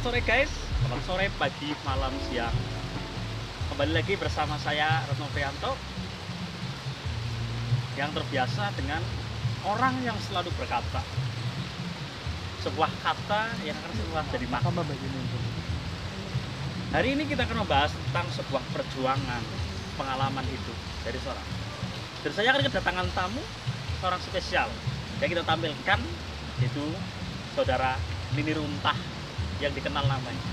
sore guys, selamat sore, pagi, malam, siang. Kembali lagi bersama saya Retno Prianto yang terbiasa dengan orang yang selalu berkata. Sebuah kata yang akan selalu jadi makna. Hari ini kita akan membahas tentang sebuah perjuangan, pengalaman hidup dari seorang. Dan saya akan kedatangan tamu, seorang spesial yang kita tampilkan, yaitu saudara Nini Runtah yang dikenal namanya.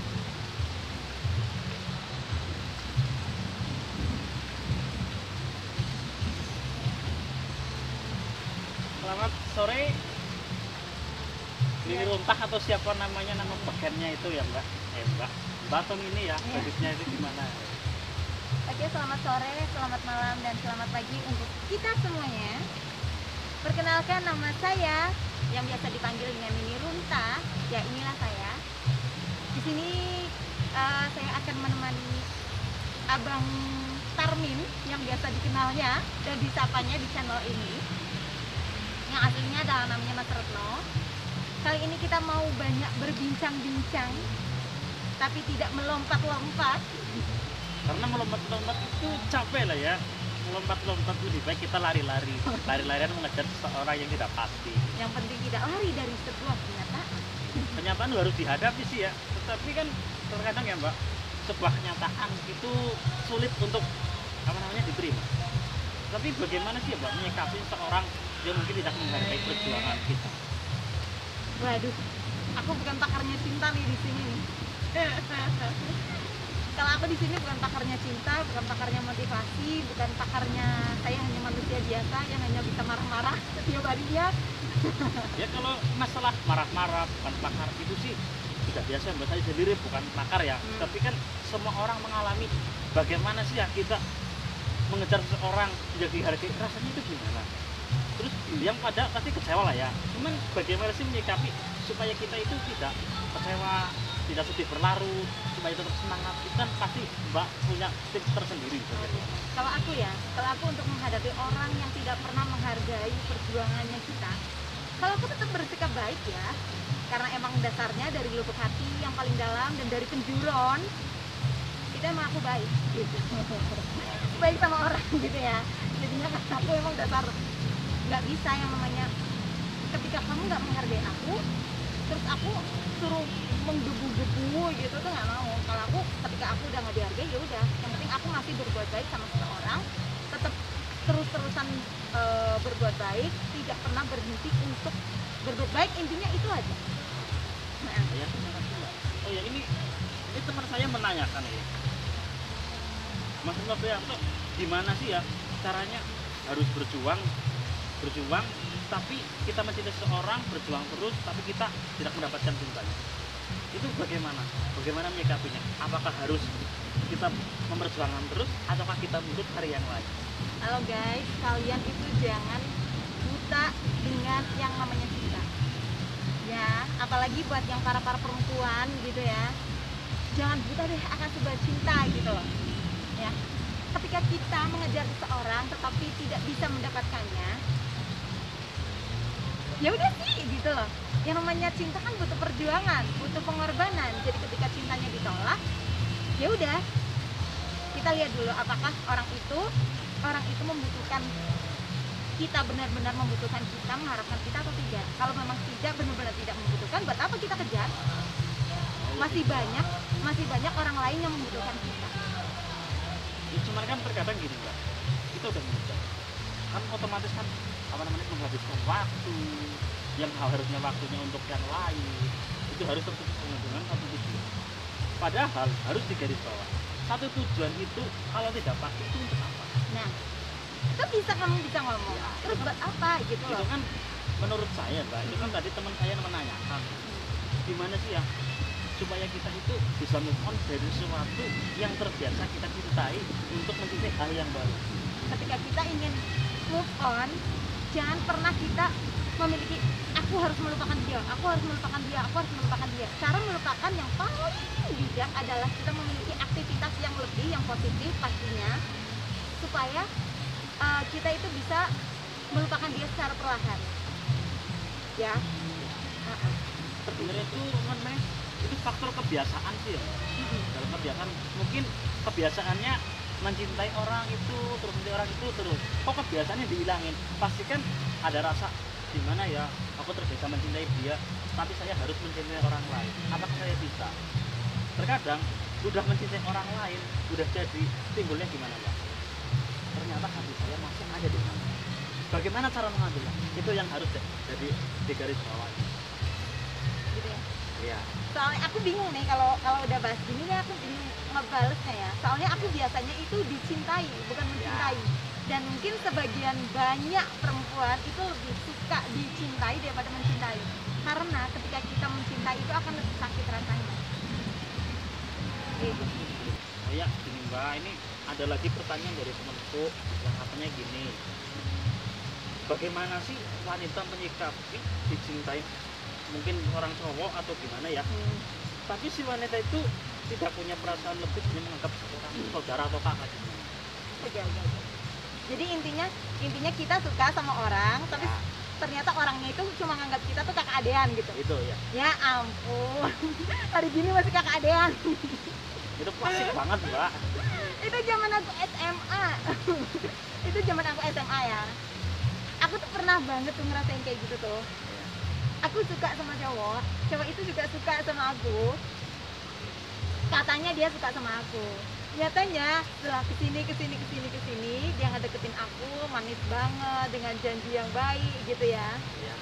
Selamat sore, Nini Runtah atau siapa namanya, nama bagiannya itu ya Mbak? Mbak Batung ini ya, bagusnya itu gimana? Oke, selamat sore, selamat malam, dan selamat pagi untuk kita semuanya. Perkenalkan, nama saya yang biasa dipanggil dengan Nini Runtah. Ya, inilah saya. Di sini saya akan menemani Abang Tarmin yang biasa dikenalnya dan disapanya di channel ini, yang aslinya adalah namanya Mas Retno. Kali ini kita mau banyak berbincang-bincang, tapi tidak melompat-lompat. Karena melompat-lompat itu capek lah ya. Melompat-lompat lebih baik kita lari-lari. Lari-larian mengejar seseorang yang tidak pasti. Yang penting tidak lari dari sebuah kenyataan. Kenyataan harus dihadapi sih ya. Tetapi kan terkadang ya Mbak, sebuah kenyataan itu sulit untuk diterima. Tapi bagaimana sih ya Mbak menyikapi seorang yang mungkin tidak menghargai perjuangan kita? Waduh, aku bukan pakarnya cinta nih di sini nih. Kalau aku di sini bukan pakarnya cinta, bukan pakarnya motivasi, bukan pakarnya, saya hanya manusia biasa yang hanya bisa marah-marah setiap harinya. Ya kalau masalah marah-marah bukan pakar itu sih sudah biasa Mbak, saya sendiri bukan pakar ya. Tapi kan semua orang mengalami bagaimana sih ya kita mengejar seseorang yang dihargai, rasanya itu gimana? Terus yang pada pasti kecewa lah ya. Cuman bagaimana sih menyikapi supaya kita itu tidak kecewa, tidak sedih berlarut, supaya tetap semangat. Itu kan pasti Mbak punya tips tersendiri. Kalau aku untuk menghadapi orang yang tidak pernah menghargai perjuangannya kita, kalau aku tetap bersikap baik ya, karena emang dasarnya dari lubuk hati yang paling dalam dan dari penjuron, itu emang aku baik gitu. Baik sama orang gitu ya. Jadinya aku emang dasar nggak bisa yang namanya ketika kamu nggak menghargai aku, terus aku suruh menggebu-gebu gitu tuh nggak mau. Kalau aku ketika aku udah nggak dihargai, ya udah, yang penting aku masih berbuat baik sama seseorang, tetap terus-terusan berbuat baik, tidak pernah berhenti untuk berbuat baik, intinya itu aja. Nah, ya, oh ya, ini teman saya menanyakan ya, Mas Prianto, gimana sih ya caranya harus berjuang, tapi kita mencintai seseorang, berjuang terus, tapi kita tidak mendapatkan cintanya. Itu bagaimana menyikapinya? Apakah harus kita memperjuangkan terus, ataukah kita menurut hari yang lain? halo guys, kalian itu jangan buta dengan yang namanya cinta. Ya, apalagi buat yang para perempuan gitu ya. Jangan buta deh akan sebuah cinta gitu loh. Ya. Ketika kita mengejar seseorang tetapi tidak bisa mendapatkannya, ya udah sih gitu loh. Yang namanya cinta kan butuh perjuangan, butuh pengorbanan. Jadi ketika cintanya ditolak, ya udah, kita lihat dulu apakah orang itu membutuhkan kita, benar-benar membutuhkan kita, mengharapkan kita atau tidak. Kalau memang tidak, benar-benar tidak membutuhkan, buat apa kita kejar? Masih banyak orang lain yang membutuhkan kita. Ya, cuman kan terkadang gini Mbak, kita udah mengejar kan otomatis kan menghabiskan waktu yang harusnya waktunya untuk yang lain, itu harus terhubung dengan satu tujuan. Padahal harus digarisbawahi, satu tujuan itu kalau tidak pasti itu untuk apa? Nah, itu kamu bisa ngomong, terus buat apa gitu loh. Itu kan menurut saya Mbak, itu kan tadi teman saya menanyakan gimana sih ya supaya kita itu bisa move on dari sesuatu yang terbiasa kita cintai untuk mencintai hal yang baru. Ketika kita ingin move on, jangan pernah kita memiliki aku harus melupakan dia. Cara melupakan yang paling bijak adalah kita memiliki aktivitas yang lebih, yang positif pastinya, supaya kita itu bisa melupakan dia secara perlahan. Ya. Sebenarnya itu itu faktor kebiasaan sih ya. Dalam kebiasaan mungkin kebiasaannya mencintai orang itu terus mencintai orang itu terus kok kebiasaannya dihilangin, pasti kan ada rasa gimana ya, aku terbiasa mencintai dia tapi saya harus mencintai orang lain, apakah saya bisa? Terkadang udah mencintai orang lain udah jadi timbulnya gimana Pak, ternyata hati saya masih ada di sana, bagaimana cara mengambilnya, itu yang harus jadi di garis bawah gitu ya. iya. Soalnya aku bingung nih kalau udah bahas gini nih, aku bingung ngebalesnya ya. Soalnya aku biasanya itu dicintai, bukan mencintai. Dan mungkin sebagian banyak perempuan itu lebih suka dicintai daripada mencintai. Karena ketika kita mencintai itu akan lebih sakit rasanya. Gitu. Oh ya, gini Mbak, ini ada lagi pertanyaan dari temanku yang katanya gini. Bagaimana sih wanita menyikapi dicintai, mungkin orang cowok atau gimana ya, tapi si wanita itu tidak punya perasaan lebih, hanya menganggap seorang saudara atau kakak gimana? Oke. Jadi intinya kita suka sama orang, tapi Ya, ternyata orangnya itu cuma nganggap kita tuh kakak adean gitu. itu ya, Ya ampun, hari gini masih kakak adean. itu klasik banget Mbak. Itu zaman aku SMA. Itu zaman aku SMA ya. Aku tuh pernah banget tuh ngerasain kayak gitu tuh. Aku suka sama cowok itu juga suka sama aku. Katanya dia suka sama aku. Nyatanya setelah kesini dia ngedeketin aku manis banget dengan janji yang baik gitu ya. Ya.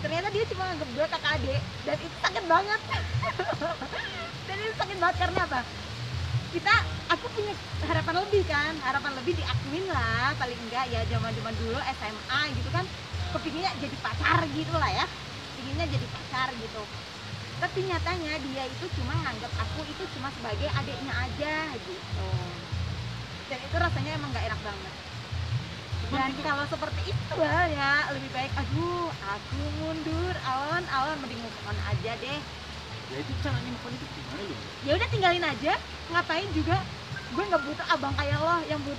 Ternyata dia cuma nganggep gue kakak adik, dan itu sakit banget. Dan itu sakit banget karena apa? Aku punya harapan lebih kan, harapan lebih diakuin lah paling enggak ya, zaman dulu SMA gitu kan, kepinginnya jadi pacar gitu lah ya, pinginnya jadi pacar gitu. Tapi nyatanya dia itu cuma nganggap aku itu cuma sebagai adiknya aja gitu, dan itu rasanya emang gak enak banget. Dan kalau seperti itu ya lebih baik aduh aku mundur, alon mending move on aja deh. Ya itu caranya move on itu gimana loh? Ya udah tinggalin aja, ngapain juga, gue nggak butuh abang kayak lo, yang gue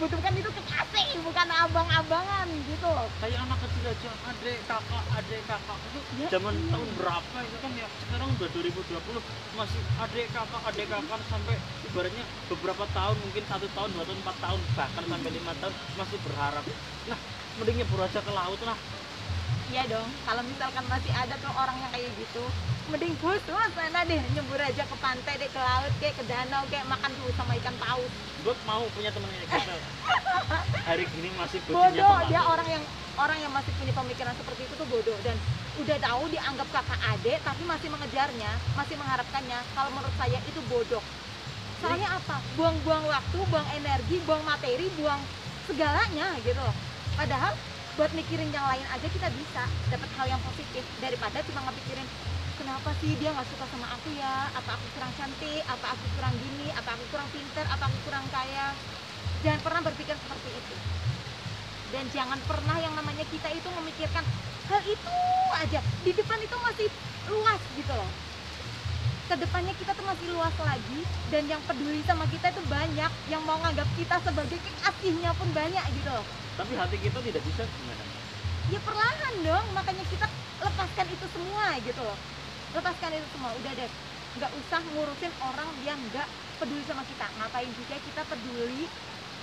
butuhkan itu kekasih, bukan abang-abangan gitu. Kayak anak kecil aja, adik kakak itu Ya, zaman tahun berapa itu kan ya, sekarang udah 2020 masih adik kakak sampai ibaratnya beberapa tahun, mungkin 1 tahun, 2 tahun, 4 tahun, bahkan sampai 5 tahun masih berharap. Nah, mending nyebur aja ke laut lah. iya dong, kalau misalkan masih ada tuh orang yang kayak gitu, mending gue tuh sana deh, nyebur aja ke pantai deh, ke laut kayak ke danau kayak, makan dulu sama ikan paus. Gue mau punya temen kayak gitu. Hari gini masih Bodoh, dia orang yang masih punya pemikiran seperti itu tuh bodoh, dan udah tahu dianggap kakak adik tapi masih mengejarnya, masih mengharapkannya. Kalau menurut saya itu bodoh. Soalnya apa? Buang-buang waktu, buang energi, buang materi, buang segalanya gitu loh. Padahal buat mikirin yang lain aja kita bisa dapat hal yang positif daripada cuma ngepikirin kenapa sih dia nggak suka sama aku ya, apa aku kurang cantik, apa aku kurang gini, apa aku kurang pinter, apa aku kurang kaya. Jangan pernah berpikir seperti itu, dan jangan pernah yang namanya kita itu memikirkan hal itu aja. Di depan itu masih luas gitu loh, kedepannya kita tuh masih luas lagi, dan yang peduli sama kita itu banyak, yang mau nganggap kita sebagai kekasihnya pun banyak gitu loh. tapi hati kita tidak bisa gimana? Ya perlahan dong, makanya kita lepaskan itu semua gitu loh, lepaskan itu semua, udah deh, nggak usah ngurusin orang yang nggak peduli sama kita. Ngapain juga kita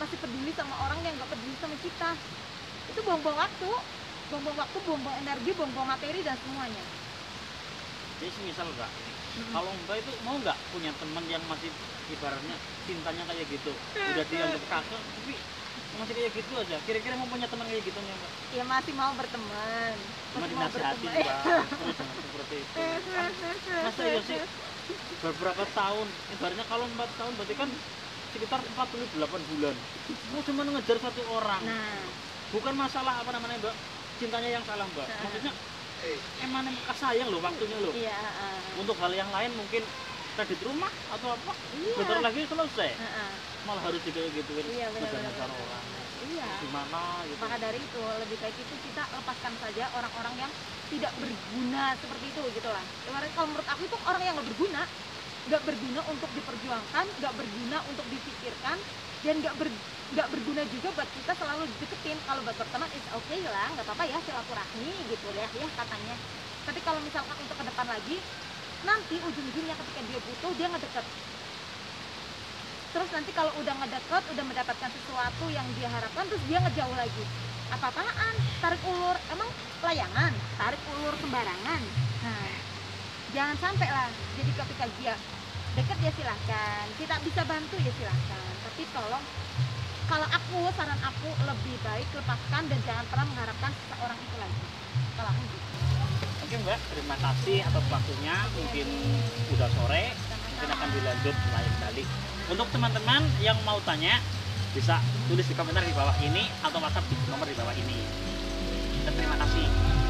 masih peduli sama orang yang nggak peduli sama kita. Itu buang-buang waktu, buang-buang energi, buang-buang materi dan semuanya. Jadi misal Mbak, kalau Mbak itu mau nggak punya teman yang masih ibaratnya cintanya kayak gitu, udah dianggap kakak tapi masih kayak gitu aja, kira-kira mau punya teman kayak gitu nggak Mbak? Ya masih mau berteman, Cuma masih mau dinasihati berteman. Mbak, terus jangan seperti itu. Masa ya sih beberapa tahun, ibaratnya kalau 4 tahun berarti kan sekitar 48 bulan. Mau cuma ngejar satu orang. Nah, Bukan masalah apa namanya Mbak, cintanya yang salah Mbak. Maksudnya emang sayang loh waktunya loh. iya. Untuk hal yang lain mungkin kredit rumah atau apa, Iya. bentar lagi selesai. Heeh. Malah harus gituin Iya, benar-benar. ngejar orang. Iya. Gimana gitu. Maka dari itu lebih baik itu kita lepaskan saja orang-orang yang tidak berguna seperti itu gitu lah. Kalau menurut aku itu orang yang nggak berguna untuk diperjuangkan, nggak berguna untuk dipikirkan, dan nggak berguna juga buat kita selalu deketin. Kalau buat berteman is okay lah, nggak apa-apa ya, silaturahmi gitu ya katanya. Tapi kalau misalkan untuk ke depan lagi, nanti ujung-ujungnya ketika dia butuh dia ngedeket. Terus nanti kalau udah ngedeket, udah mendapatkan sesuatu yang dia harapkan, terus dia ngejauh lagi. Apa-apaan? Tarik ulur, emang layangan? Tarik ulur sembarangan. Nah, jangan sampai lah. Jadi ketika dia deket ya silahkan, kita bisa bantu ya silahkan. Tapi tolong, kalau aku, saran aku lebih baik lepaskan dan jangan pernah mengharapkan seseorang itu lagi. Kalau aku gitu. Oke Mbak, terima kasih atas waktunya. Mungkin udah sore, mungkin akan dilanjut lain kali. Untuk teman-teman yang mau tanya, bisa tulis di komentar di bawah ini atau WhatsApp di nomor di bawah ini. Dan terima kasih.